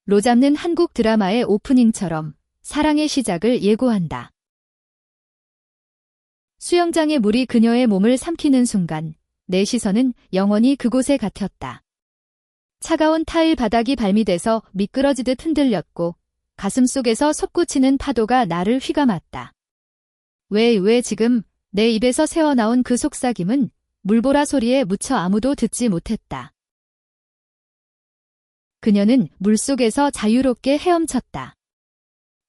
로 잡는 한국 드라마의 오프닝처럼 사랑의 시작을 예고한다. 수영장의 물이 그녀의 몸을 삼키는 순간 내 시선은 영원히 그곳에 갇혔다. 차가운 타일 바닥이 발미돼서 미끄러지듯 흔들렸고 가슴속에서 솟구치는 파도가 나를 휘감았다. 왜 지금 내 입에서 새어나온 그 속삭임은 물보라 소리에 묻혀 아무도 듣지 못했다. 그녀는 물속에서 자유롭게 헤엄쳤다.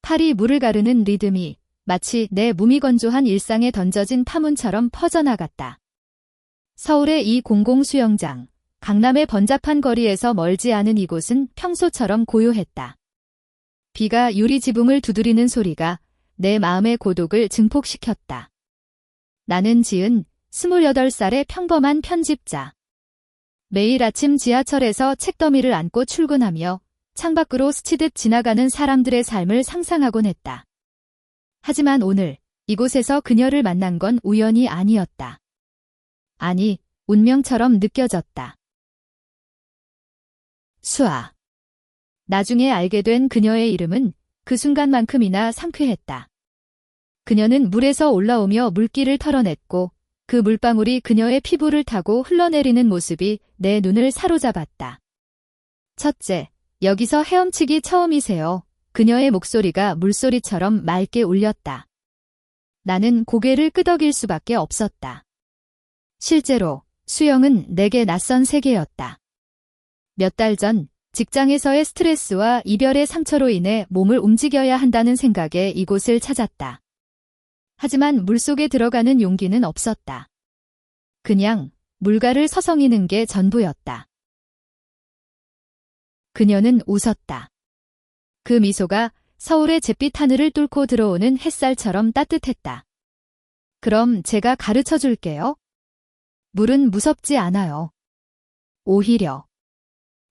팔이 물을 가르는 리듬이 마치 내 무미건조한 일상에 던져진 파문처럼 퍼져나갔다. 서울의 이 공공 수영장, 강남의 번잡한 거리에서 멀지 않은 이곳은 평소처럼 고요했다. 비가 유리 지붕을 두드리는 소리가 내 마음의 고독을 증폭시켰다. 나는 지은 28살의 평범한 편집자. 매일 아침 지하철에서 책더미를 안고 출근하며 창밖으로 스치듯 지나가는 사람들의 삶을 상상하곤 했다. 하지만 오늘 이곳에서 그녀를 만난 건 우연이 아니었다. 아니, 운명처럼 느껴졌다. 수아. 나중에 알게 된 그녀의 이름은 그 순간만큼이나 상쾌했다. 그녀는 물에서 올라오며 물기를 털어냈고 그 물방울이 그녀의 피부를 타고 흘러내리는 모습이 내 눈을 사로잡았다. 첫째, 여기서 헤엄치기 처음이세요. 그녀의 목소리가 물소리처럼 맑게 울렸다. 나는 고개를 끄덕일 수밖에 없었다. 실제로 수영은 내게 낯선 세계였다. 몇 달 전 직장에서의 스트레스와 이별의 상처로 인해 몸을 움직여야 한다는 생각에 이곳을 찾았다. 하지만 물속에 들어가는 용기는 없었다. 그냥 물가를 서성이는 게 전부였다. 그녀는 웃었다. 그 미소가 서울의 잿빛 하늘을 뚫고 들어오는 햇살처럼 따뜻했다. 그럼 제가 가르쳐 줄게요. 물은 무섭지 않아요. 오히려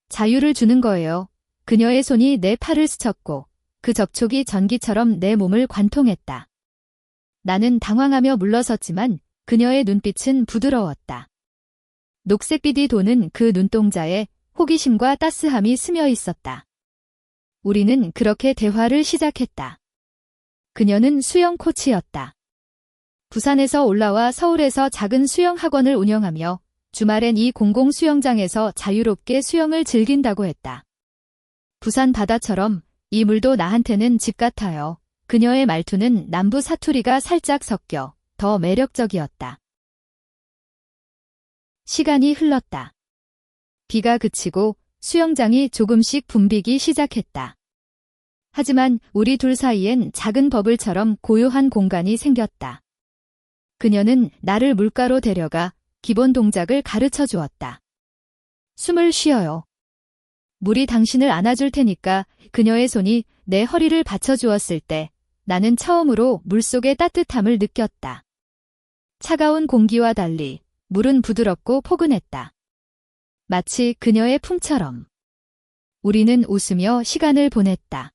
자유를 주는 거예요. 그녀의 손이 내 팔을 스쳤고 그 접촉이 전기처럼 내 몸을 관통했다. 나는 당황하며 물러섰지만 그녀의 눈빛은 부드러웠다. 녹색빛이 도는 그 눈동자에 호기심과 따스함이 스며 있었다. 우리는 그렇게 대화를 시작했다. 그녀는 수영 코치였다. 부산에서 올라와 서울에서 작은 수영 학원을 운영하며 주말엔 이 공공 수영장에서 자유롭게 수영을 즐긴다고 했다. 부산 바다처럼 이 물도 나한테는 집 같아요. 그녀의 말투는 남부 사투리가 살짝 섞여 더 매력적이었다. 시간이 흘렀다. 비가 그치고 수영장이 조금씩 붐비기 시작했다. 하지만 우리 둘 사이엔 작은 버블처럼 고요한 공간이 생겼다. 그녀는 나를 물가로 데려가 기본 동작을 가르쳐 주었다. 숨을 쉬어요. 물이 당신을 안아줄 테니까. 그녀의 손이 내 허리를 받쳐주었을 때 나는 처음으로 물속의 따뜻함을 느꼈다. 차가운 공기와 달리 물은 부드럽고 포근했다. 마치 그녀의 품처럼. 우리는 웃으며 시간을 보냈다.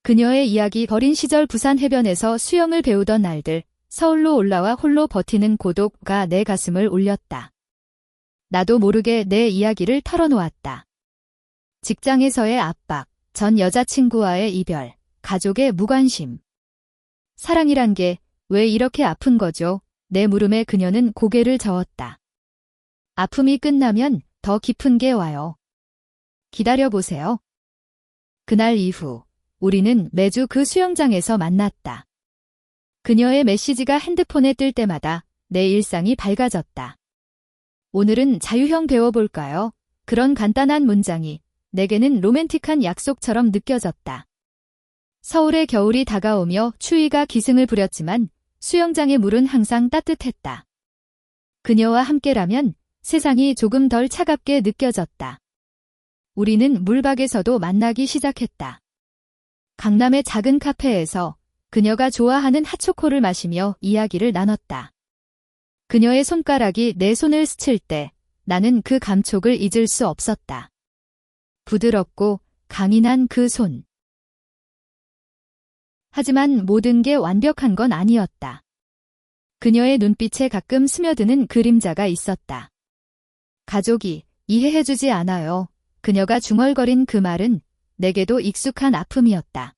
그녀의 이야기 어린 시절 부산 해변에서 수영을 배우던 날들, 서울로 올라와 홀로 버티는 고독가 내 가슴을 울렸다. 나도 모르게 내 이야기를 털어놓았다. 직장에서의 압박, 전 여자친구와의 이별, 가족의 무관심. 사랑이란 게 왜 이렇게 아픈 거죠? 내 물음에 그녀는 고개를 저었다. 아픔이 끝나면 더 깊은 게 와요. 기다려보세요. 그날 이후 우리는 매주 그 수영장에서 만났다. 그녀의 메시지가 핸드폰에 뜰 때마다 내 일상이 밝아졌다. 오늘은 자유형 배워볼까요? 그런 간단한 문장이 내게는 로맨틱한 약속처럼 느껴졌다. 서울의 겨울이 다가오며 추위가 기승을 부렸지만 수영장의 물은 항상 따뜻했다. 그녀와 함께라면 세상이 조금 덜 차갑게 느껴졌다. 우리는 물밖에서도 만나기 시작했다. 강남의 작은 카페에서 그녀가 좋아하는 핫초코를 마시며 이야기를 나눴다. 그녀의 손가락이 내 손을 스칠 때 나는 그 감촉을 잊을 수 없었다. 부드럽고 강인한 그 손. 하지만 모든 게 완벽한 건 아니었다. 그녀의 눈빛에 가끔 스며드는 그림자가 있었다. 가족이 이해해주지 않아요. 그녀가 중얼거린 그 말은 내게도 익숙한 아픔이었다.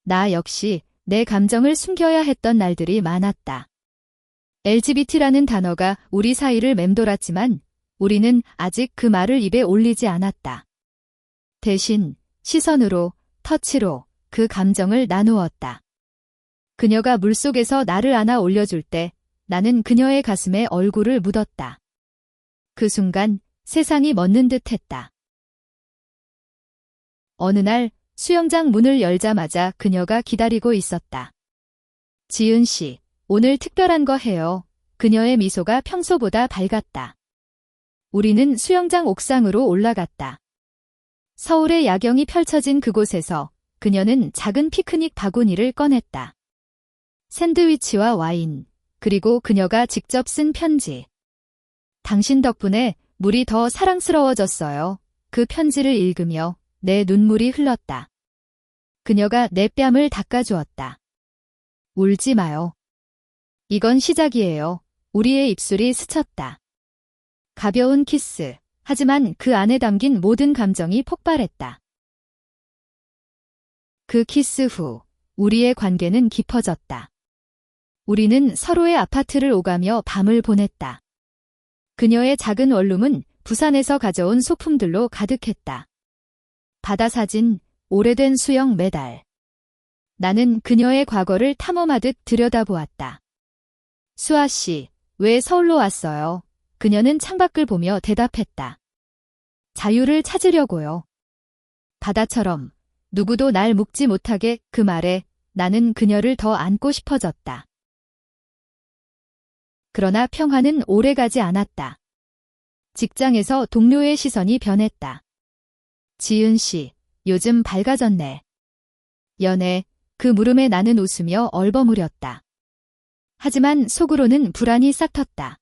나 역시 내 감정을 숨겨야 했던 날들이 많았다. LGBT라는 단어가 우리 사이를 맴돌았지만 우리는 아직 그 말을 입에 올리지 않았다. 대신 시선으로, 터치로 그 감정을 나누었다. 그녀가 물속에서 나를 안아 올려줄 때 나는 그녀의 가슴에 얼굴을 묻었다. 그 순간 세상이 멎는 듯 했다. 어느 날 수영장 문을 열자마자 그녀가 기다리고 있었다. 지은 씨, 오늘 특별한 거 해요. 그녀의 미소가 평소보다 밝았다. 우리는 수영장 옥상으로 올라갔다. 서울의 야경이 펼쳐진 그곳에서 그녀는 작은 피크닉 바구니를 꺼냈다. 샌드위치와 와인, 그리고 그녀가 직접 쓴 편지. 당신 덕분에 물이 더 사랑스러워졌어요. 그 편지를 읽으며 내 눈물이 흘렀다. 그녀가 내 뺨을 닦아주었다. 울지 마요. 이건 시작이에요. 우리의 입술이 스쳤다. 가벼운 키스, 하지만 그 안에 담긴 모든 감정이 폭발했다. 그 키스 후 우리의 관계는 깊어졌다. 우리는 서로의 아파트를 오가며 밤을 보냈다. 그녀의 작은 원룸은 부산에서 가져온 소품들로 가득했다. 바다 사진, 오래된 수영 메달. 나는 그녀의 과거를 탐험하듯 들여다보았다. 수아 씨, 왜 서울로 왔어요? 그녀는 창밖을 보며 대답했다. 자유를 찾으려고요. 바다처럼 누구도 날 묶지 못하게. 그 말에 나는 그녀를 더 안고 싶어졌다. 그러나 평화는 오래가지 않았다. 직장에서 동료의 시선이 변했다. 지은 씨, 요즘 밝아졌네. 연애, 그 물음에 나는 웃으며 얼버무렸다. 하지만 속으로는 불안이 싹텄다.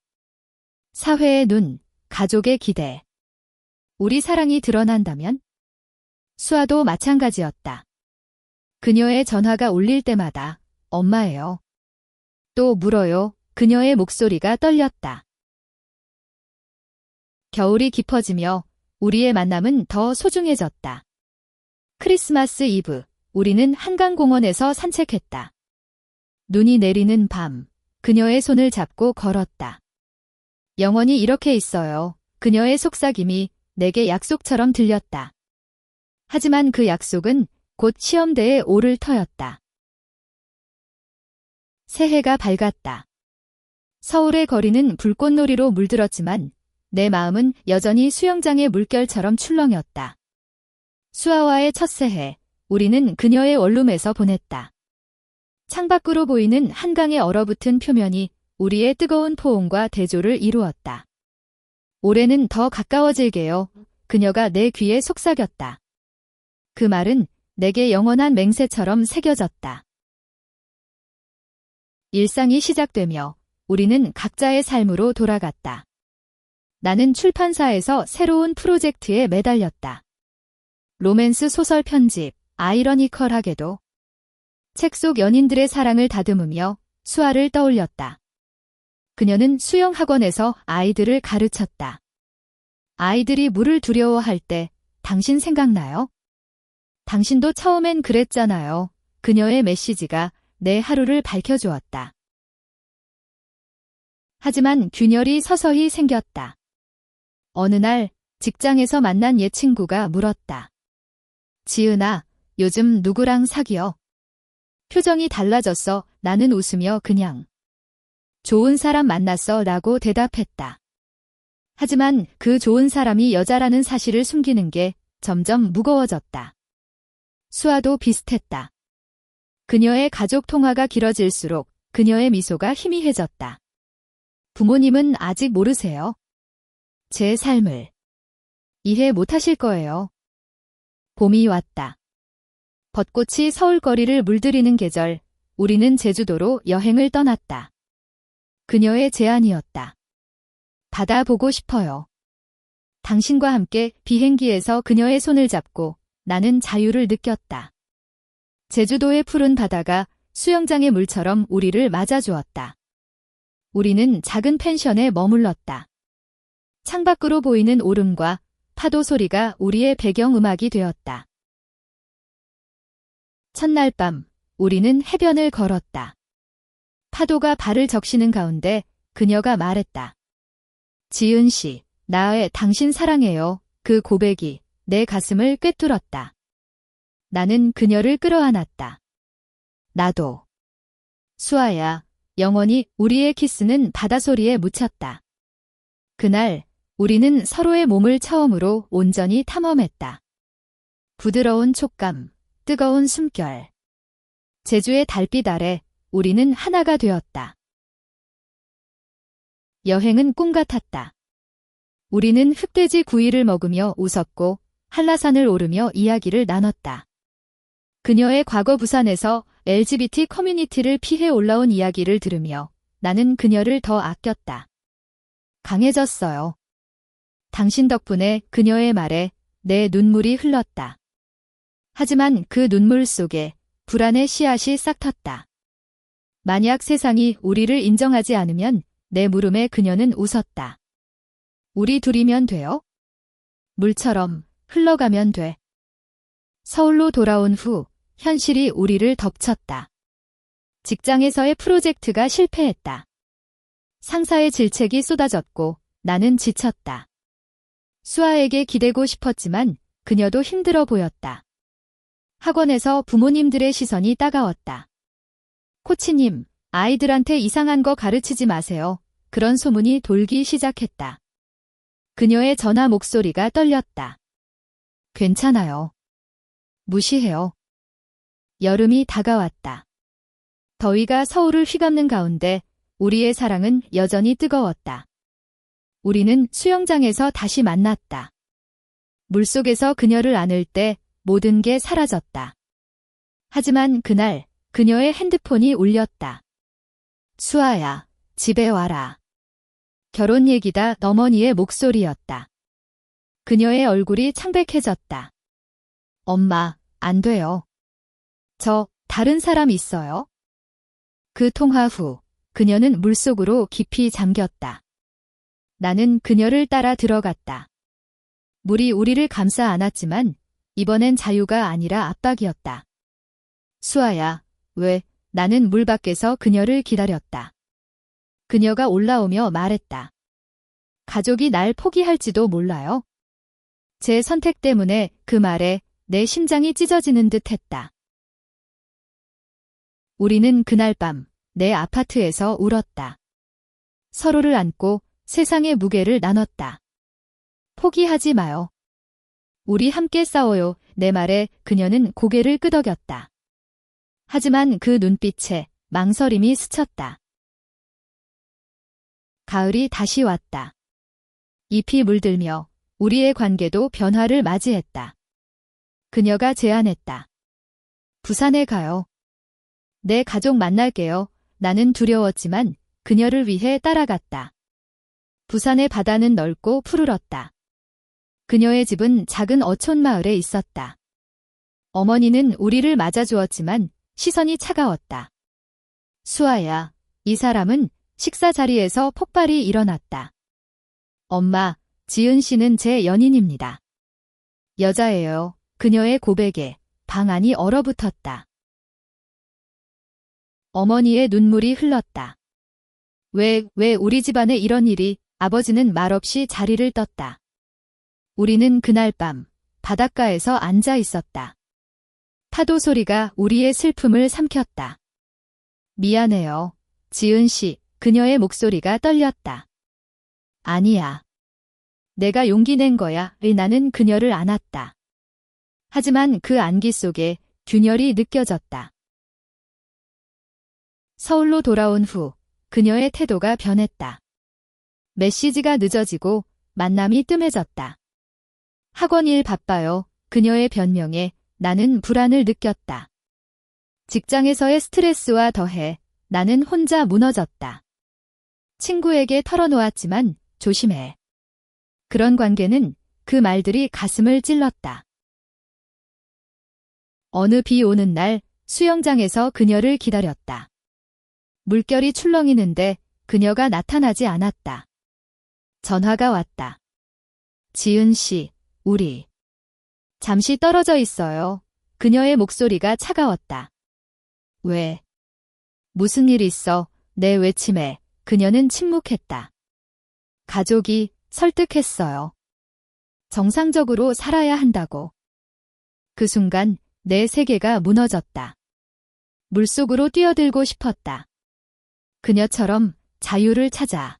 사회의 눈, 가족의 기대. 우리 사랑이 드러난다면? 수아도 마찬가지였다. 그녀의 전화가 울릴 때마다 엄마예요. 또 물어요. 그녀의 목소리가 떨렸다. 겨울이 깊어지며 우리의 만남은 더 소중해졌다. 크리스마스 이브, 우리는 한강공원에서 산책했다. 눈이 내리는 밤, 그녀의 손을 잡고 걸었다. 영원히 이렇게 있어요. 그녀의 속삭임이 내게 약속처럼 들렸다. 하지만 그 약속은 곧 시험대에 오를 터였다. 새해가 밝았다. 서울의 거리는 불꽃놀이로 물들었지만 내 마음은 여전히 수영장의 물결처럼 출렁였다. 수아와의 첫 새해, 우리는 그녀의 원룸에서 보냈다. 창밖으로 보이는 한강의 얼어붙은 표면이 우리의 뜨거운 포옹과 대조를 이루었다. 올해는 더 가까워질게요. 그녀가 내 귀에 속삭였다. 그 말은 내게 영원한 맹세처럼 새겨졌다. 일상이 시작되며 우리는 각자의 삶으로 돌아갔다. 나는 출판사에서 새로운 프로젝트에 매달렸다. 로맨스 소설 편집, 아이러니컬하게도. 책 속 연인들의 사랑을 다듬으며 수아를 떠올렸다. 그녀는 수영학원에서 아이들을 가르쳤다. 아이들이 물을 두려워할 때 당신 생각나요? 당신도 처음엔 그랬잖아요. 그녀의 메시지가 내 하루를 밝혀주었다. 하지만 균열이 서서히 생겼다. 어느 날 직장에서 만난 옛 친구가 물었다. 지은아, 요즘 누구랑 사귀어? 표정이 달라졌어. 나는 웃으며 그냥 좋은 사람 만났어 라고 대답했다. 하지만 그 좋은 사람이 여자라는 사실을 숨기는 게 점점 무거워졌다. 수아도 비슷했다. 그녀의 가족 통화가 길어질수록 그녀의 미소가 희미해졌다. 부모님은 아직 모르세요. 제 삶을 이해 못하실 거예요. 봄이 왔다. 벚꽃이 서울거리를 물들이는 계절, 우리는 제주도로 여행을 떠났다. 그녀의 제안이었다. 바다 보고 싶어요. 당신과 함께 비행기에서 그녀의 손을 잡고 나는 자유를 느꼈다. 제주도의 푸른 바다가 수영장의 물처럼 우리를 맞아주었다. 우리는 작은 펜션에 머물렀다. 창밖으로 보이는 오름과 파도 소리가 우리의 배경음악이 되었다. 첫날 밤, 우리는 해변을 걸었다. 파도가 발을 적시는 가운데 그녀가 말했다. 지은 씨, 나의 당신 사랑해요. 그 고백이 내 가슴을 꿰뚫었다. 나는 그녀를 끌어안았다. 나도. 수아야, 영원히 우리의 키스는 바다소리에 묻혔다. 그날 우리는 서로의 몸을 처음으로 온전히 탐험했다. 부드러운 촉감, 뜨거운 숨결. 제주의 달빛 아래 우리는 하나가 되었다. 여행은 꿈 같았다. 우리는 흑돼지 구이를 먹으며 웃었고 한라산을 오르며 이야기를 나눴다. 그녀의 과거 부산에서 LGBT 커뮤니티를 피해 올라온 이야기를 들으며 나는 그녀를 더 아꼈다. 강해졌어요. 당신 덕분에 그녀의 말에 내 눈물이 흘렀다. 하지만 그 눈물 속에 불안의 씨앗이 싹 텄다. 만약 세상이 우리를 인정하지 않으면 내 물음에 그녀는 웃었다. 우리 둘이면 돼요? 물처럼 흘러가면 돼. 서울로 돌아온 후 현실이 우리를 덮쳤다. 직장에서의 프로젝트가 실패했다. 상사의 질책이 쏟아졌고 나는 지쳤다. 수아에게 기대고 싶었지만 그녀도 힘들어 보였다. 학원에서 부모님들의 시선이 따가웠다. 코치님, 아이들한테 이상한 거 가르치지 마세요. 그런 소문이 돌기 시작했다. 그녀의 전화 목소리가 떨렸다. 괜찮아요. 무시해요. 여름이 다가왔다. 더위가 서울을 휘감는 가운데 우리의 사랑은 여전히 뜨거웠다. 우리는 수영장에서 다시 만났다. 물속에서 그녀를 안을 때 모든 게 사라졌다. 하지만 그날 그녀의 핸드폰이 울렸다. 수아야, 집에 와라. 결혼 얘기다. 어머니의 목소리였다. 그녀의 얼굴이 창백해졌다. 엄마, 안 돼요. 저 다른 사람 있어요? 그 통화 후 그녀는 물속으로 깊이 잠겼다. 나는 그녀를 따라 들어갔다. 물이 우리를 감싸 안았지만 이번엔 자유가 아니라 압박이었다. 수아야, 왜? 나는 물 밖에서 그녀를 기다렸다. 그녀가 올라오며 말했다. 가족이 날 포기할지도 몰라요. 제 선택 때문에 그 말에 내 심장이 찢어지는 듯 했다. 우리는 그날 밤 내 아파트에서 울었다. 서로를 안고 세상의 무게를 나눴다. 포기하지 마요. 우리 함께 싸워요. 내 말에 그녀는 고개를 끄덕였다. 하지만 그 눈빛에 망설임이 스쳤다. 가을이 다시 왔다. 잎이 물들며 우리의 관계도 변화를 맞이했다. 그녀가 제안했다. 부산에 가요. 내 가족 만날게요. 나는 두려웠지만 그녀를 위해 따라갔다. 부산의 바다는 넓고 푸르렀다. 그녀의 집은 작은 어촌 마을에 있었다. 어머니는 우리를 맞아주었지만 시선이 차가웠다. 수아야, 이 사람은 식사 자리에서 폭발이 일어났다. 엄마, 지은 씨는 제 연인입니다. 여자예요. 그녀의 고백에 방 안이 얼어붙었다. 어머니의 눈물이 흘렀다. 왜 우리 집안에 이런 일이? 아버지는 말없이 자리를 떴다. 우리는 그날 밤 바닷가에서 앉아 있었다. 파도 소리가 우리의 슬픔을 삼켰다. 미안해요. 지은 씨, 그녀의 목소리가 떨렸다. 아니야. 내가 용기 낸 거야. 나는 그녀를 안았다. 하지만 그 안기 속에 균열이 느껴졌다. 서울로 돌아온 후 그녀의 태도가 변했다. 메시지가 늦어지고 만남이 뜸해졌다. 학원 일 바빠요. 그녀의 변명에 나는 불안을 느꼈다. 직장에서의 스트레스와 더해 나는 혼자 무너졌다. 친구에게 털어놓았지만 조심해. 그런 관계는 그 말들이 가슴을 찔렀다. 어느 비 오는 날 수영장에서 그녀를 기다렸다. 물결이 출렁이는데 그녀가 나타나지 않았다. 전화가 왔다. 지은 씨, 우리 잠시 떨어져 있어요. 그녀의 목소리가 차가웠다. 왜? 무슨 일 있어? 내 외침에 그녀는 침묵했다. 가족이 설득했어요. 정상적으로 살아야 한다고. 그 순간 내 세계가 무너졌다. 물속으로 뛰어들고 싶었다. 그녀처럼 자유를 찾아.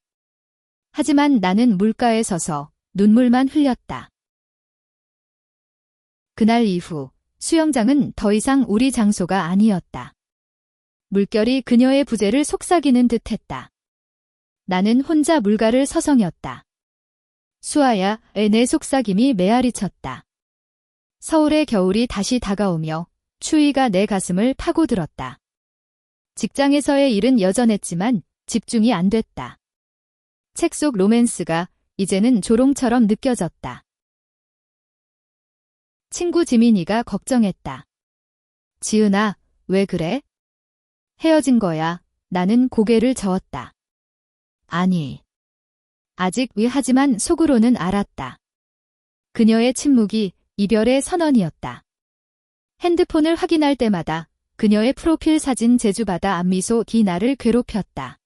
하지만 나는 물가에 서서 눈물만 흘렸다. 그날 이후 수영장은 더 이상 우리 장소가 아니었다. 물결이 그녀의 부재를 속삭이는 듯했다. 나는 혼자 물가를 서성였다. 수아야, 내 속삭임이 메아리 쳤다. 서울의 겨울이 다시 다가오며 추위가 내 가슴을 파고들었다. 직장에서의 일은 여전했지만 집중이 안 됐다. 책 속 로맨스가 이제는 조롱처럼 느껴졌다. 친구 지민이가 걱정했다. 지은아, 왜 그래? 헤어진 거야. 나는 고개를 저었다. 아니. 아직 하지만 속으로는 알았다. 그녀의 침묵이 이별의 선언이었다. 핸드폰을 확인할 때마다 그녀의 프로필 사진 제주바다 앞미소 나를 괴롭혔다.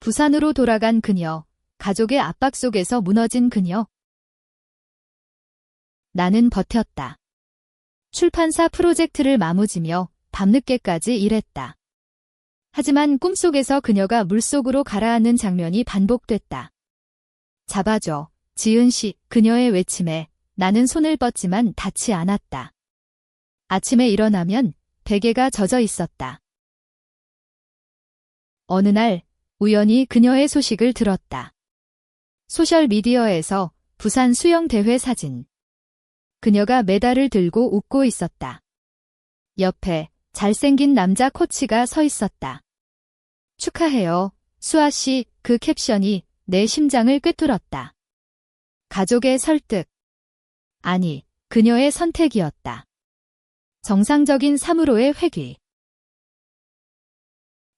부산으로 돌아간 그녀, 가족의 압박 속에서 무너진 그녀. 나는 버텼다. 출판사 프로젝트를 마무지며 밤늦게까지 일했다. 하지만 꿈속에서 그녀가 물속으로 가라앉는 장면이 반복됐다. 잡아줘, 지은 씨, 그녀의 외침에 나는 손을 뻗지만 닿지 않았다. 아침에 일어나면 베개가 젖어 있었다. 어느 날 우연히 그녀의 소식을 들었다. 소셜미디어에서 부산 수영대회 사진. 그녀가 메달을 들고 웃고 있었다. 옆에 잘생긴 남자 코치가 서 있었다. 축하해요, 수아 씨. 그 캡션이 내 심장을 꿰뚫었다. 가족의 설득. 아니, 그녀의 선택이었다. 정상적인 삶으로의 회귀.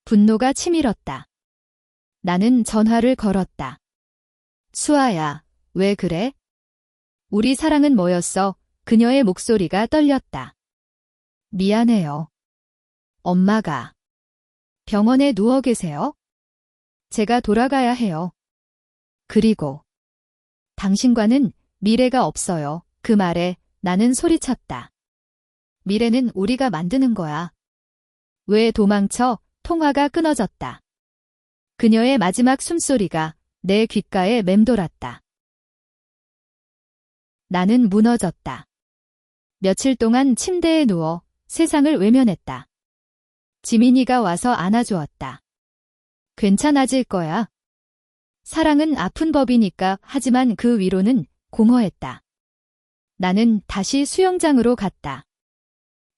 분노가 치밀었다. 나는 전화를 걸었다. 수아야, 왜 그래? 우리 사랑은 뭐였어? 그녀의 목소리가 떨렸다. 미안해요. 엄마가 병원에 누워 계세요? 제가 돌아가야 해요. 그리고 당신과는 미래가 없어요. 그 말에 나는 소리쳤다. 미래는 우리가 만드는 거야. 왜 도망쳐? 통화가 끊어졌다. 그녀의 마지막 숨소리가 내 귓가에 맴돌았다. 나는 무너졌다. 며칠 동안 침대에 누워 세상을 외면했다. 지민이가 와서 안아주었다. 괜찮아질 거야. 사랑은 아픈 법이니까. 하지만 그 위로는 공허했다. 나는 다시 수영장으로 갔다.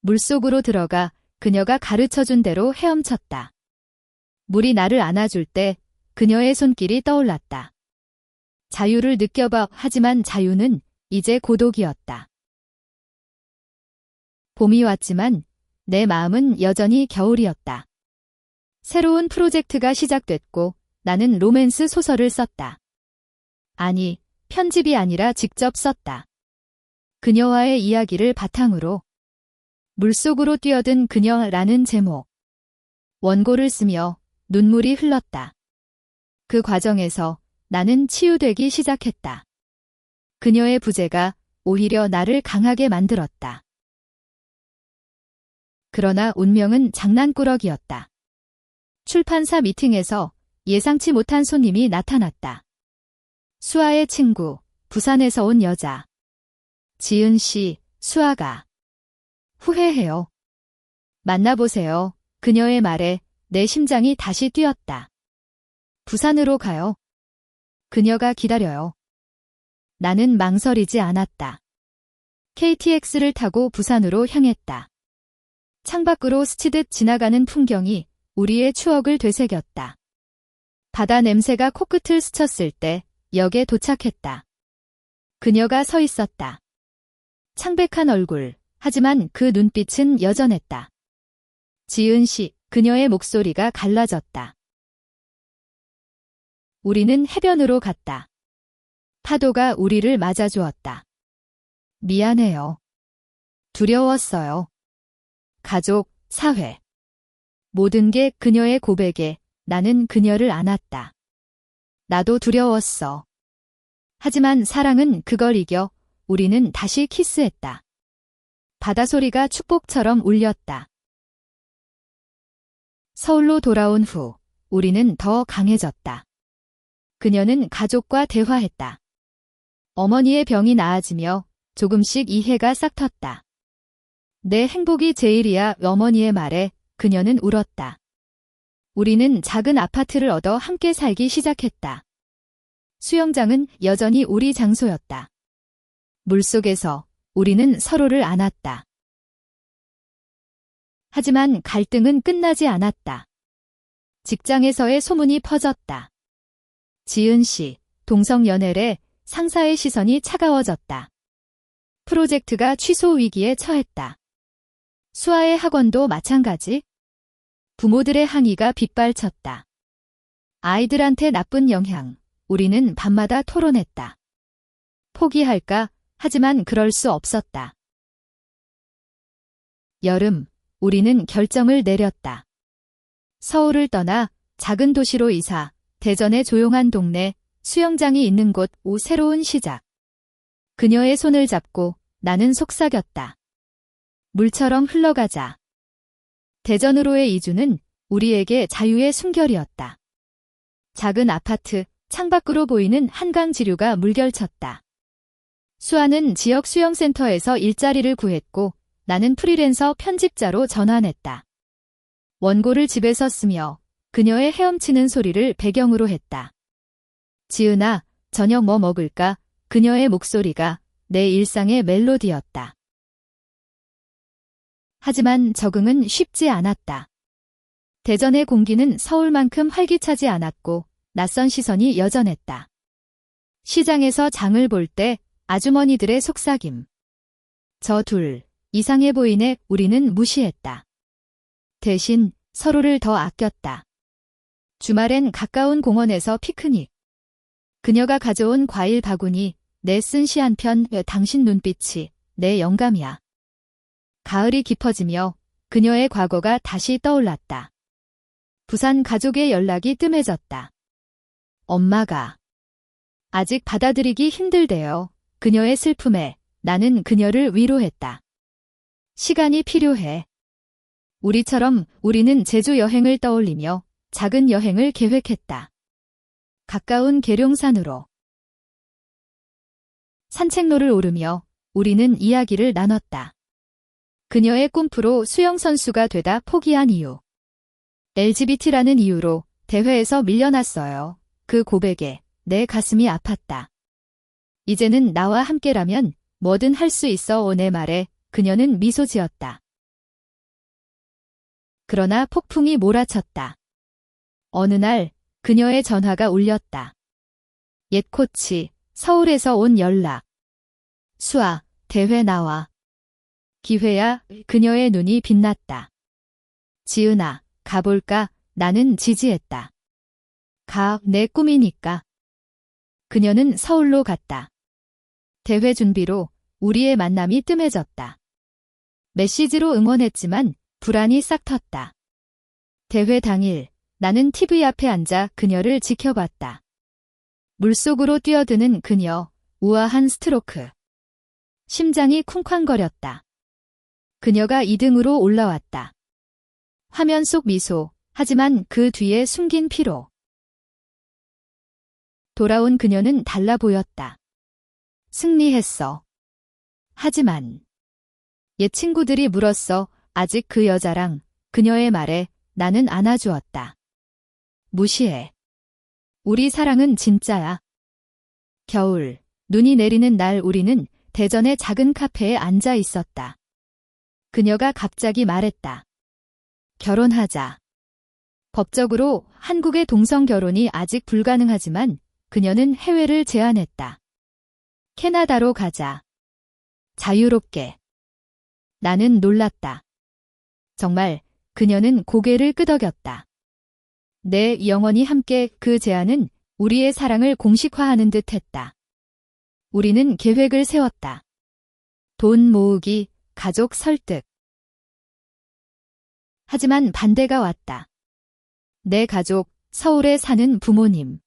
물속으로 들어가 그녀가 가르쳐준 대로 헤엄쳤다. 물이 나를 안아줄 때 그녀의 손길이 떠올랐다. 자유를 느껴봐. 하지만 자유는 이제 고독이었다. 봄이 왔지만 내 마음은 여전히 겨울이었다. 새로운 프로젝트가 시작됐고 나는 로맨스 소설을 썼다. 아니, 편집이 아니라 직접 썼다. 그녀와의 이야기를 바탕으로 물속으로 뛰어든 그녀라는 제목. 원고를 쓰며 눈물이 흘렀다. 그 과정에서 나는 치유되기 시작했다. 그녀의 부재가 오히려 나를 강하게 만들었다. 그러나 운명은 장난꾸러기였다. 출판사 미팅에서 예상치 못한 손님이 나타났다. 수아의 친구, 부산에서 온 여자. 지은 씨, 수아가. 후회해요. 만나보세요. 그녀의 말에 내 심장이 다시 뛰었다. 부산으로 가요. 그녀가 기다려요. 나는 망설이지 않았다. KTX를 타고 부산으로 향했다. 창밖으로 스치듯 지나가는 풍경이 우리의 추억을 되새겼다. 바다 냄새가 코끝을 스쳤을 때 역에 도착했다. 그녀가 서 있었다. 창백한 얼굴, 하지만 그 눈빛은 여전했다. 지은 씨, 그녀의 목소리가 갈라졌다. 우리는 해변으로 갔다. 파도가 우리를 맞아주었다. 미안해요. 두려웠어요. 가족, 사회. 모든 게 그녀의 고백에 나는 그녀를 안았다. 나도 두려웠어. 하지만 사랑은 그걸 이겨 우리는 다시 키스했다. 바다소리가 축복처럼 울렸다. 서울로 돌아온 후 우리는 더 강해졌다. 그녀는 가족과 대화했다. 어머니의 병이 나아지며 조금씩 이해가 싹 텄다. 내 행복이 제일이야 어머니의 말에 그녀는 울었다. 우리는 작은 아파트를 얻어 함께 살기 시작했다. 수영장은 여전히 우리 장소였다. 물속에서 우리는 서로를 안았다. 하지만 갈등은 끝나지 않았다. 직장에서의 소문이 퍼졌다. 지은 씨, 동성연애래 상사의 시선이 차가워졌다. 프로젝트가 취소 위기에 처했다. 수아의 학원도 마찬가지. 부모들의 항의가 빗발쳤다. 아이들한테 나쁜 영향, 우리는 밤마다 토론했다. 포기할까? 하지만 그럴 수 없었다. 여름, 우리는 결정을 내렸다. 서울을 떠나 작은 도시로 이사, 대전의 조용한 동네, 수영장이 있는 곳, 새로운 시작. 그녀의 손을 잡고 나는 속삭였다. 물처럼 흘러가자. 대전으로의 이주는 우리에게 자유의 숨결이었다. 작은 아파트, 창밖으로 보이는 한강 지류가 물결쳤다. 수아는 지역 수영센터에서 일자리를 구했고 나는 프리랜서 편집자로 전환했다. 원고를 집에서 쓰며 그녀의 헤엄치는 소리를 배경으로 했다. 지은아, 저녁 뭐 먹을까? 그녀의 목소리가 내 일상의 멜로디였다. 하지만 적응은 쉽지 않았다. 대전의 공기는 서울만큼 활기차지 않았고 낯선 시선이 여전했다. 시장에서 장을 볼 때 아주머니들의 속삭임. 저 둘, 이상해 보이네. 우리는 무시했다. 대신 서로를 더 아꼈다. 주말엔 가까운 공원에서 피크닉. 그녀가 가져온 과일 바구니, 내 쓴 시 한 편, 당신 눈빛이 내 영감이야. 가을이 깊어지며 그녀의 과거가 다시 떠올랐다. 부산 가족의 연락이 뜸해졌다. 엄마가 아직 받아들이기 힘들대요. 그녀의 슬픔에 나는 그녀를 위로했다. 시간이 필요해. 우리처럼 우리는 제주 여행을 떠올리며 작은 여행을 계획했다. 가까운 계룡산으로. 산책로를 오르며 우리는 이야기를 나눴다. 그녀의 꿈프로 수영선수가 되다 포기한 이유. LGBT라는 이유로 대회에서 밀려났어요. 그 고백에 내 가슴이 아팠다. 이제는 나와 함께라면 뭐든 할 수 있어. 내 말에 그녀는 미소 지었다. 그러나 폭풍이 몰아쳤다. 어느 날 그녀의 전화가 울렸다. 옛 코치, 서울에서 온 연락. 수아, 대회 나와. 기회야. 그녀의 눈이 빛났다. 지은아, 가볼까? 나는 지지했다. 가, 내 꿈이니까. 그녀는 서울로 갔다. 대회 준비로 우리의 만남이 뜸해졌다. 메시지로 응원했지만 불안이 싹 텄다. 대회 당일 나는 TV 앞에 앉아 그녀를 지켜봤다. 물속으로 뛰어드는 그녀, 우아한 스트로크. 심장이 쿵쾅거렸다. 그녀가 2등으로 올라왔다. 화면 속 미소, 하지만 그 뒤에 숨긴 피로. 돌아온 그녀는 달라 보였다. 승리했어. 하지만 옛 친구들이 물었어. 아직 그 여자랑. 그녀의 말에 나는 안아주었다. 무시해. 우리 사랑은 진짜야. 겨울, 눈이 내리는 날 우리는 대전의 작은 카페에 앉아 있었다. 그녀가 갑자기 말했다. 결혼하자. 법적으로 한국의 동성 결혼이 아직 불가능하지만 그녀는 해외를 제안했다. 캐나다로 가자. 자유롭게. 나는 놀랐다. 정말 그녀는 고개를 끄덕였다. 내 영원히 함께. 그 제안은 우리의 사랑을 공식화하는 듯 했다. 우리는 계획을 세웠다. 돈 모으기, 가족 설득. 하지만 반대가 왔다. 내 가족, 서울에 사는 부모님.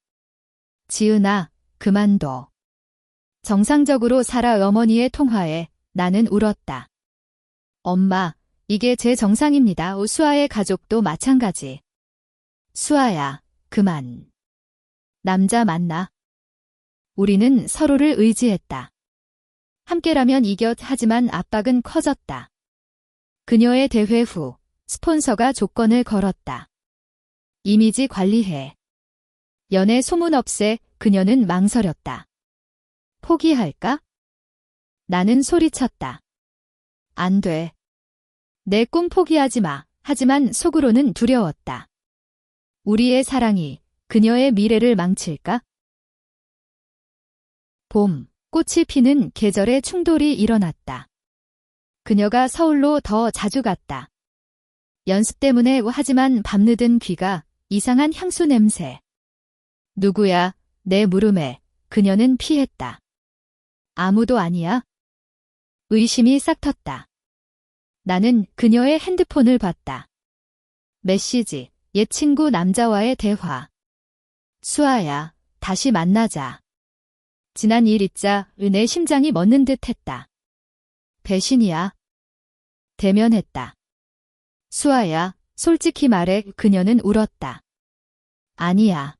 지은아, 그만둬. 정상적으로 살아. 어머니의 통화에 나는 울었다. 엄마, 이게 제 정상입니다. 수아의 가족도 마찬가지. 수아야, 그만. 남자 만나. 우리는 서로를 의지했다. 함께라면 이겼. 하지만 압박은 커졌다. 그녀의 대회 후 스폰서가 조건을 걸었다. 이미지 관리해. 연애 소문 없애. 그녀는 망설였다. 포기할까? 나는 소리쳤다. 안 돼. 내 꿈 포기하지 마. 하지만 속으로는 두려웠다. 우리의 사랑이 그녀의 미래를 망칠까? 봄, 꽃이 피는 계절의 충돌이 일어났다. 그녀가 서울로 더 자주 갔다. 연습 때문에. 하지만 밤늦은 귀가 이상한 향수 냄새. 누구야? 내 물음에 그녀는 피했다. 아무도 아니야? 의심이 싹 텄다. 나는 그녀의 핸드폰을 봤다. 메시지, 옛 친구 남자와의 대화. 수아야, 다시 만나자. 지난 일 잊자. 내 심장이 멎는 듯 했다. 배신이야. 대면했다. 수아야, 솔직히 말해. 그녀는 울었다. 아니야.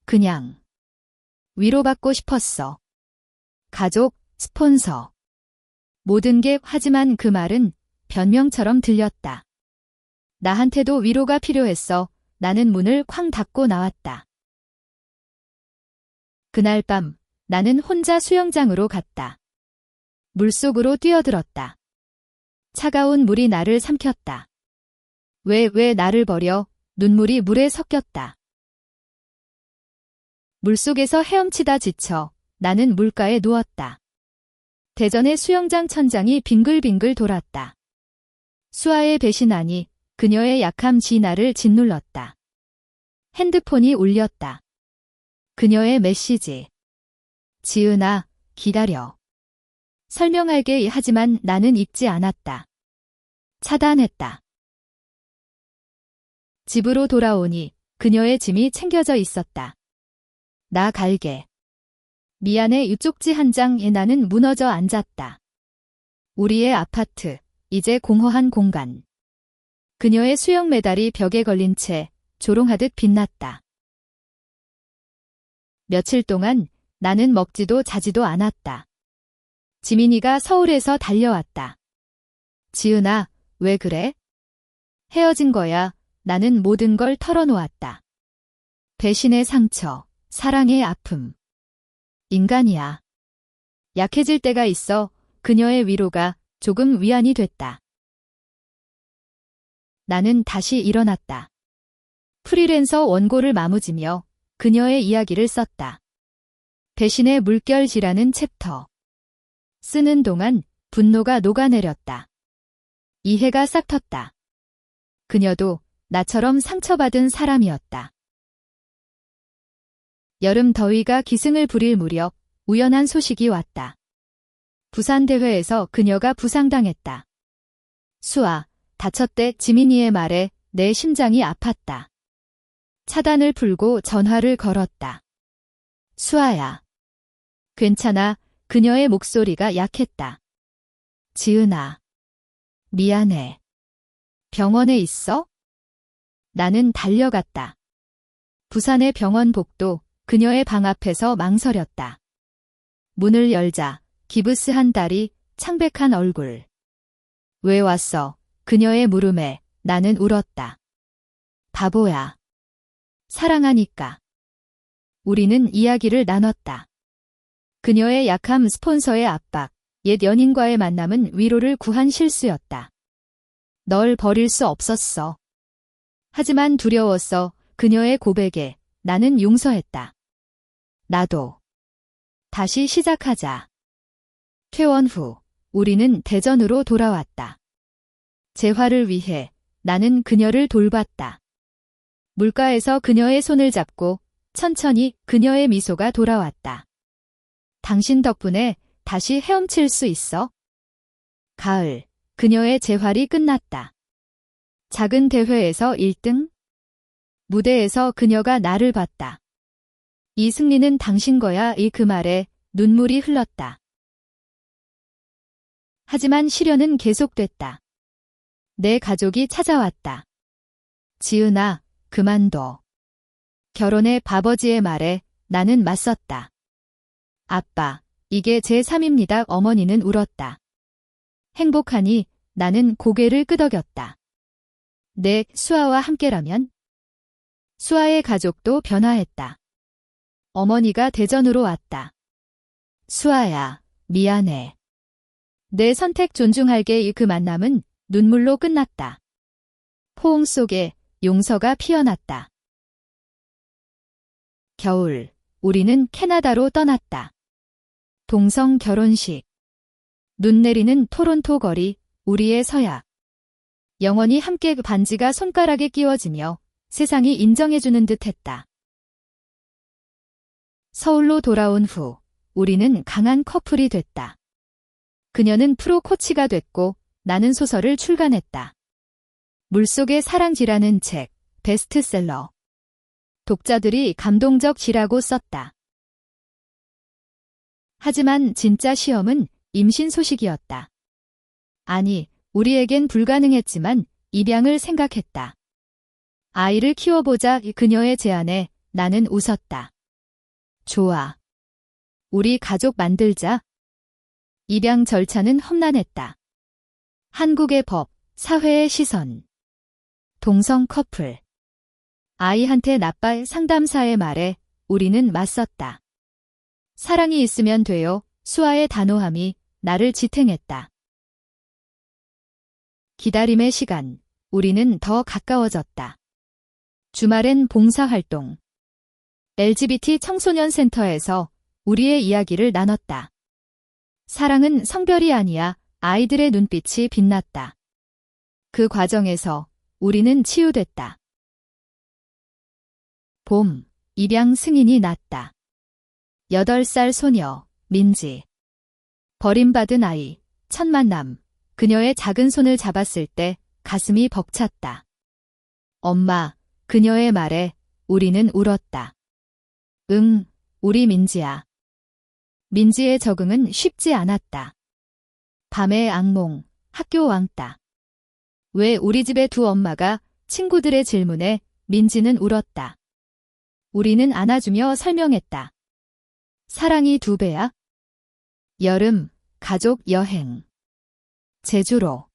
그냥 위로받고 싶었어. 가족, 스폰서. 모든 게. 하지만 그 말은 변명처럼 들렸다. 나한테도 위로가 필요했어. 나는 문을 쾅 닫고 나왔다. 그날 밤 나는 혼자 수영장으로 갔다. 물속으로 뛰어들었다. 차가운 물이 나를 삼켰다. 왜 나를 버려? 눈물이 물에 섞였다. 물속에서 헤엄치다 지쳐 나는 물가에 누웠다. 대전의 수영장 천장이 빙글빙글 돌았다. 수아의 배신아니 그녀의 약함. 나를 짓눌렀다. 핸드폰이 울렸다. 그녀의 메시지. 지은아, 기다려. 설명할게. 하지만 나는 읽지 않았다. 차단했다. 집으로 돌아오니 그녀의 짐이 챙겨져 있었다. 나 갈게. 미안해. 쪽지 한 장에 나는 무너져 앉았다. 우리의 아파트, 이제 공허한 공간. 그녀의 수영 메달이 벽에 걸린 채 조롱하듯 빛났다. 며칠 동안 나는 먹지도 자지도 않았다. 지민이가 서울에서 달려왔다. 지은아, 왜 그래? 헤어진 거야. 나는 모든 걸 털어놓았다. 배신의 상처, 사랑의 아픔. 인간이야. 약해질 때가 있어. 그녀의 위로가 조금 위안이 됐다. 나는 다시 일어났다. 프리랜서 원고를 마무지며 그녀의 이야기를 썼다. 배신의 물결이라는 챕터. 쓰는 동안 분노가 녹아내렸다. 이해가 싹 텄다. 그녀도 나처럼 상처받은 사람이었다. 여름 더위가 기승을 부릴 무렵 우연한 소식이 왔다. 부산 대회에서 그녀가 부상당했다. 수아, 다쳤대. 지민이의 말에 내 심장이 아팠다. 차단을 풀고 전화를 걸었다. 수아야. 괜찮아. 그녀의 목소리가 약했다. 지은아. 미안해. 병원에 있어? 나는 달려갔다. 부산의 병원 복도, 그녀의 방 앞에서 망설였다. 문을 열자 기부스한 다리, 창백한 얼굴. 왜 왔어? 그녀의 물음에 나는 울었다. 바보야. 사랑하니까. 우리는 이야기를 나눴다. 그녀의 약함, 스폰서의 압박, 옛 연인과의 만남은 위로를 구한 실수였다. 널 버릴 수 없었어. 하지만 두려웠어. 그녀의 고백에 나는 용서했다. 나도. 다시 시작하자. 퇴원 후 우리는 대전으로 돌아왔다. 재활을 위해 나는 그녀를 돌봤다. 물가에서 그녀의 손을 잡고 천천히 그녀의 미소가 돌아왔다. 당신 덕분에 다시 헤엄칠 수 있어? 가을, 그녀의 재활이 끝났다. 작은 대회에서 1등? 무대에서 그녀가 나를 봤다. 이 승리는 당신 거야. 그 말에 눈물이 흘렀다. 하지만 시련은 계속됐다. 내 가족이 찾아왔다. 지은아, 그만둬. 결혼의 아버지의 말에 나는 맞섰다. 아빠, 이게 제 삶입니다. 어머니는 울었다. 행복하니? 나는 고개를 끄덕였다. 네, 수아와 함께라면? 수아의 가족도 변화했다. 어머니가 대전으로 왔다. 수아야, 미안해. 내 선택 존중할게. 그 만남은 눈물로 끝났다. 포옹 속에 용서가 피어났다. 겨울, 우리는 캐나다로 떠났다. 동성 결혼식. 눈 내리는 토론토 거리, 우리의 서약. 영원히 함께. 그 반지가 손가락에 끼워지며 세상이 인정해주는 듯 했다. 서울로 돌아온 후 우리는 강한 커플이 됐다. 그녀는 프로 코치가 됐고 나는 소설을 출간했다. 물속의 사랑지라는 책, 베스트셀러. 독자들이 감동적이라고 썼다. 하지만 진짜 시험은 임신 소식이었다. 아니, 우리에겐 불가능했지만 입양을 생각했다. 아이를 키워보자. 그녀의 제안에 나는 웃었다. 좋아. 우리 가족 만들자. 입양 절차는 험난했다. 한국의 법, 사회의 시선. 동성 커플. 아이한테 나빠. 상담사의 말에 우리는 맞섰다. 사랑이 있으면 돼요. 수아의 단호함이 나를 지탱했다. 기다림의 시간. 우리는 더 가까워졌다. 주말엔 봉사활동. LGBT 청소년 센터에서 우리의 이야기를 나눴다. 사랑은 성별이 아니야. 아이들의 눈빛이 빛났다. 그 과정에서 우리는 치유됐다. 봄, 입양 승인이 났다. 8살 소녀, 민지. 버림받은 아이, 첫 만남. 그녀의 작은 손을 잡았을 때 가슴이 벅찼다. 엄마, 그녀의 말에 우리는 울었다. 응, 우리 민지야. 민지의 적응은 쉽지 않았다. 밤의 악몽, 학교 왕따. 왜 우리 집의 두 엄마가? 친구들의 질문에 민지는 울었다. 우리는 안아주며 설명했다. 사랑이 2배야? 여름, 가족 여행. 제주로.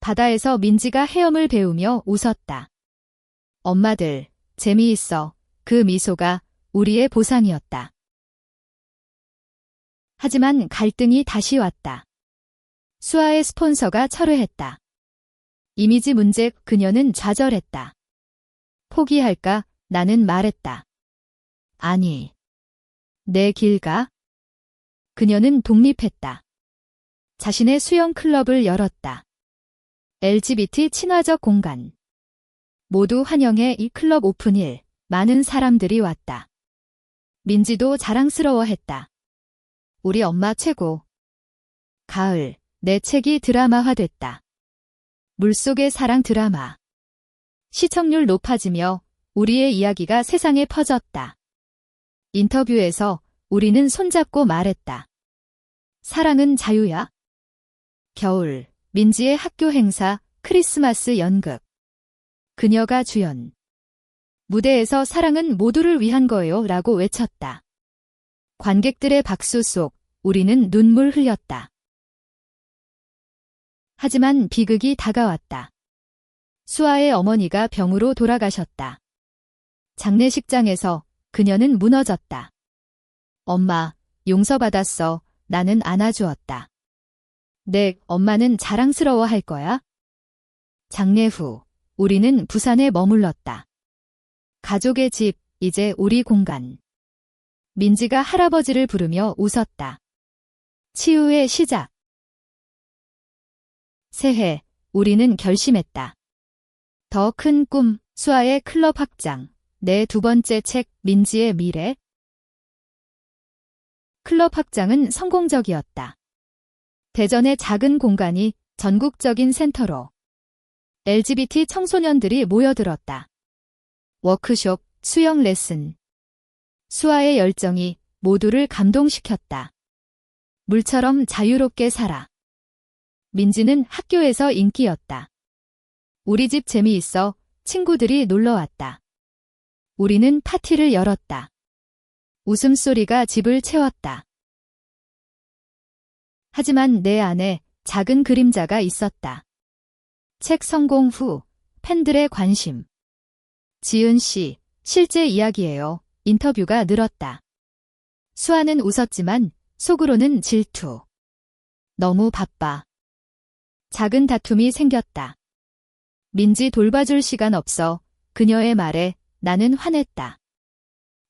바다에서 민지가 헤엄을 배우며 웃었다. 엄마들, 재미있어. 그 미소가 우리의 보상이었다. 하지만 갈등이 다시 왔다. 수아의 스폰서가 철회했다. 이미지 문제. 그녀는 좌절했다. 포기할까? 나는 말했다. 아니. 내 길 가? 그녀는 독립했다. 자신의 수영 클럽을 열었다. LGBT 친화적 공간. 모두 환영해. 이 클럽 오픈일. 많은 사람들이 왔다. 민지도 자랑스러워했다. 우리 엄마 최고. 가을, 내 책이 드라마화됐다. 물속의 사랑 드라마. 시청률 높아지며 우리의 이야기가 세상에 퍼졌다. 인터뷰에서 우리는 손잡고 말했다. 사랑은 자유야? 겨울, 민지의 학교 행사, 크리스마스 연극. 그녀가 주연. 무대에서 사랑은 모두를 위한 거예요 라고 외쳤다. 관객들의 박수 속 우리는 눈물 흘렸다. 하지만 비극이 다가왔다. 수아의 어머니가 병으로 돌아가셨다. 장례식장에서 그녀는 무너졌다. 엄마, 용서받았어. 나는 안아주었다. 네, 엄마는 자랑스러워할 거야. 장례 후 우리는 부산에 머물렀다. 가족의 집, 이제 우리 공간. 민지가 할아버지를 부르며 웃었다. 치유의 시작. 새해, 우리는 결심했다. 더 큰 꿈, 수아의 클럽 확장. 내 2번째 책, 민지의 미래. 클럽 확장은 성공적이었다. 대전의 작은 공간이 전국적인 센터로 LGBT 청소년들이 모여들었다. 워크숍, 수영 레슨. 수아의 열정이 모두를 감동시켰다. 물처럼 자유롭게 살아. 민지는 학교에서 인기였다. 우리 집 재미있어 친구들이 놀러왔다. 우리는 파티를 열었다. 웃음소리가 집을 채웠다. 하지만 내 안에 작은 그림자가 있었다. 책 성공 후 팬들의 관심. 지은 씨, 실제 이야기예요. 인터뷰가 늘었다. 수아는 웃었지만 속으로는 질투. 너무 바빠. 작은 다툼이 생겼다. 민지 돌봐줄 시간 없어. 그녀의 말에 나는 화냈다.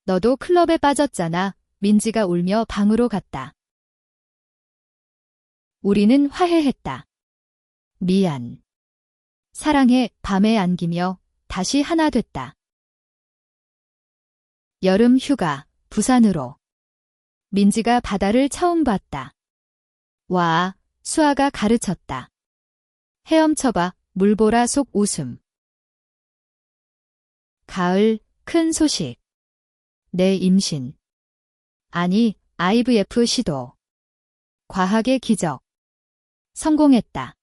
너도 클럽에 빠졌잖아. 민지가 울며 방으로 갔다. 우리는 화해했다. 미안. 사랑해. 밤에 안기며 다시 하나 됐다. 여름 휴가, 부산으로. 민지가 바다를 처음 봤다. 와, 수아가 가르쳤다. 헤엄쳐봐. 물보라 속 웃음. 가을, 큰 소식. 내 임신. 아니, IVF 시도. 과학의 기적. 성공했다.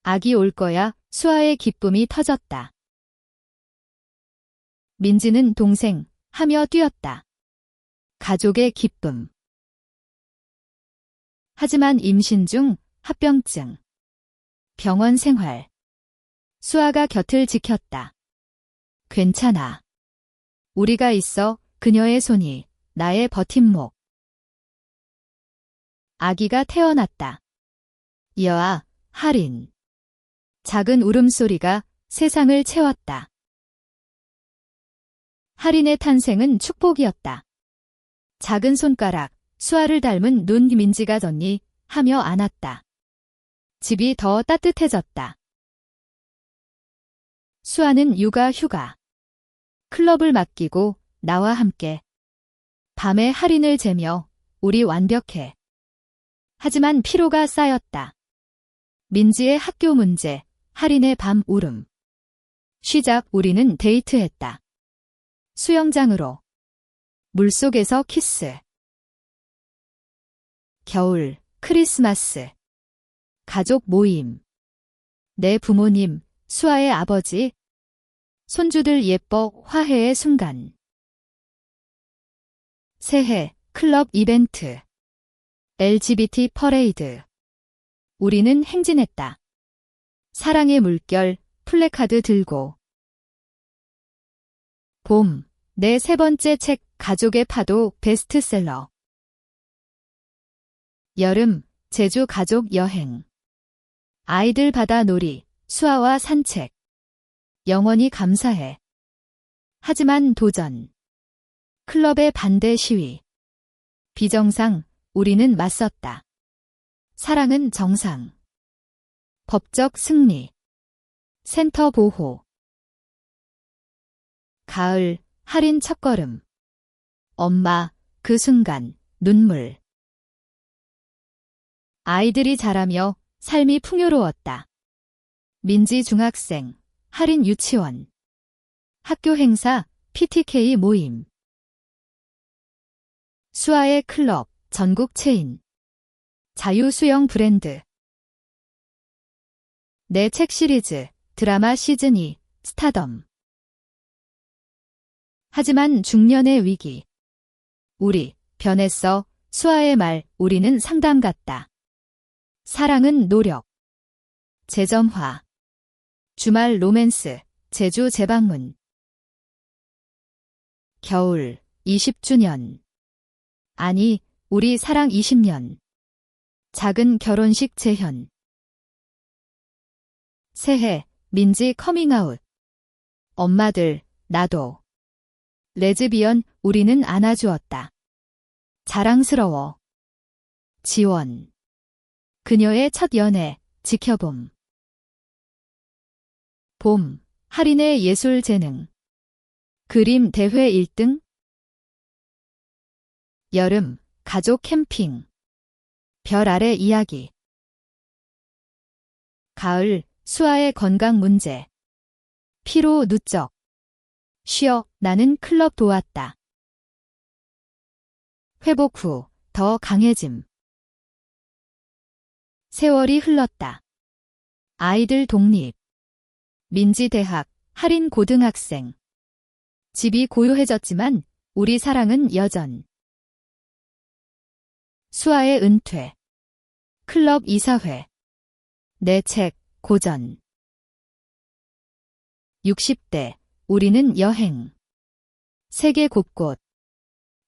아기 올 거야. 수아의 기쁨이 터졌다. 민지는 동생 하며 뛰었다. 가족의 기쁨. 하지만 임신 중 합병증. 병원 생활. 수아가 곁을 지켰다. 괜찮아. 우리가 있어. 그녀의 손이 나의 버팀목. 아기가 태어났다. 여아, 할인. 작은 울음소리가 세상을 채웠다. 할인의 탄생은 축복이었다. 작은 손가락, 수아를 닮은 눈 민지가 졌니 하며 안았다. 집이 더 따뜻해졌다. 수아는 육아 휴가. 클럽을 맡기고 나와 함께. 밤에 할인을 재며 우리 완벽해. 하지만 피로가 쌓였다. 민지의 학교 문제, 할인의 밤 울음. 시작 우리는 데이트했다. 수영장으로. 물속에서 키스. 겨울, 크리스마스. 가족 모임. 내 부모님, 수아의 아버지. 손주들 예뻐 화해의 순간. 새해, 클럽 이벤트. LGBT 퍼레이드. 우리는 행진했다. 사랑의 물결, 플래카드 들고. 봄, 내 세 번째 책, 가족의 파도, 베스트셀러. 여름, 제주 가족 여행. 아이들 바다 놀이, 수아와 산책. 영원히 감사해. 하지만 도전. 클럽의 반대 시위. 비정상, 우리는 맞섰다. 사랑은 정상. 법적 승리. 센터 보호. 가을, 할인 첫걸음. 엄마, 그 순간, 눈물. 아이들이 자라며 삶이 풍요로웠다. 민지 중학생, 할인 유치원. 학교 행사, PTK 모임. 수아의 클럽, 전국 체인. 자유수영 브랜드. 내 책 시리즈, 드라마 시즌2, 스타덤. 하지만 중년의 위기. 우리, 변했어. 수아의 말, 우리는 상담 같다. 사랑은 노력. 재점화. 주말 로맨스, 제주 재방문. 겨울, 20주년. 아니, 우리 사랑 20년. 작은 결혼식 재현. 새해, 민지 커밍아웃. 엄마들, 나도. 레즈비언, 우리는 안아주었다. 자랑스러워. 지원. 그녀의 첫 연애, 지켜봄. 봄, 할인의 예술 재능. 그림 대회 1등. 여름, 가족 캠핑. 별 아래 이야기. 가을, 수아의 건강 문제. 피로 누적. 쉬어, 나는 클럽 도왔다. 회복 후, 더 강해짐. 세월이 흘렀다. 아이들 독립. 민지대학, 할인 고등학생. 집이 고요해졌지만 우리 사랑은 여전. 수아의 은퇴. 클럽 이사회. 내 책, 고전. 60대, 우리는 여행. 세계 곳곳.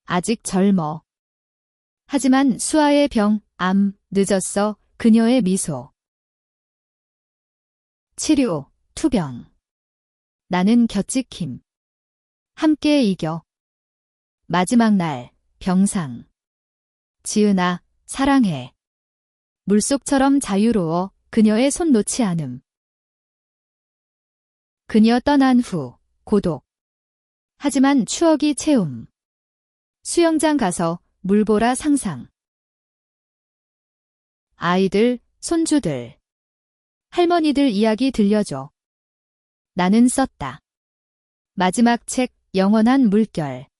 아직 젊어. 하지만 수아의 병, 암, 늦었어, 그녀의 미소. 치료, 투병. 나는 곁지킴. 함께 이겨. 마지막 날, 병상. 지은아, 사랑해. 물속처럼 자유로워, 그녀의 손 놓지 않음. 그녀 떠난 후, 고독. 하지만 추억이 채움. 수영장 가서 물 보라 상상. 아이들, 손주들. 할머니들 이야기 들려줘. 나는 썼다. 마지막 책, 영원한 물결.